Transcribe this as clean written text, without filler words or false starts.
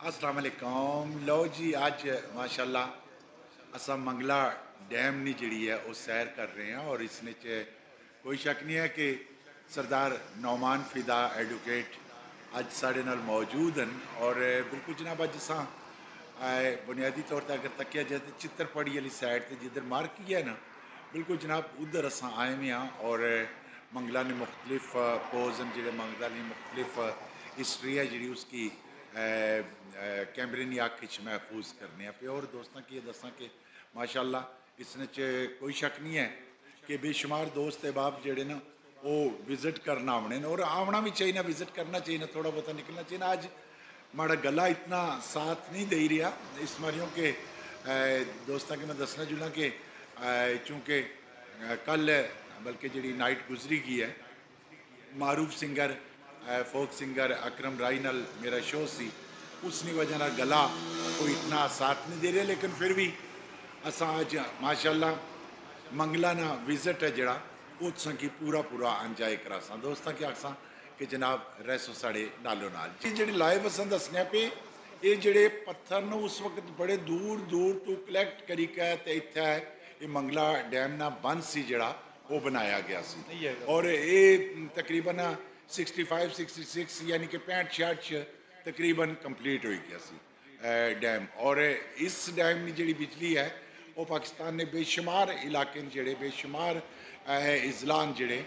अस्सलाम वालेकुम। लो जी, अज माशाल्लाह असा मंगला डैम नी जी है वो सैर कर रहे हैं और इसने कोई शक नहीं है कि सरदार नौमान फिदा एडवोकेट अज साढ़े नाल मौजूद हैं। और बिल्कुल जनाब अज असा बुनियादी तौर पर अगर तकिया जाए तो चित्रपड़ी वाली साइड से जिधर मार्की है ना, बिल्कुल जनाब उधर असा आए हुए हाँ। और मंगला ने मुख्तलिफ पोज हैं जो मंगला ने मुख्तलिफ हिस्टरी है जी उसकी कैमरे की अख महफूज करने पे। और दोस्तों की दसा कि माशाल्लाह इसने कोई शक नहीं है कि बेशुमार दोस्त अहबाब जोड़े ना वो विजिट करना आने और आना भी चाहिए, विजिट करना चाहिए, थोड़ा बहुत निकलना चाहिए। अज माड़ा गला इतना साथ नहीं दे रहा इस मारियों के दोस्तों के मैं दसना जुला कि चूँकि कल बल्कि जी नाइट गुजरी गई है, मारूफ सिंगर फोक सिंगर अकरम राई नाल मेरा शो सी, उसकी वजह ना गला कोई इतना साथ नहीं दे रहा। लेकिन फिर भी असा अज माशाल्लाह मंगला ना विजिट है जड़ा वो तुसा की पूरा पूरा अंजाय करासा। दोस्तों क्या आखसा कि जनाब रैसो साढ़े नालों नाल जी जी लाइव असा दसने पे ये जड़े पत्थर न उस वक्त बड़े दूर दूर तो कलैक्ट करी के इत्थे ये मंगला डैम ना बंद सी जड़ा वो बनाया गया सी। और ये तकरीबन 65-66 यानी कि 65-66 तकरीबन कंप्लीट हो गया सी डैम। और इस डैम की जी बिजली है वो पाकिस्तान ने बेशुमार इलाके जड़े बेशुमार इजलान जड़े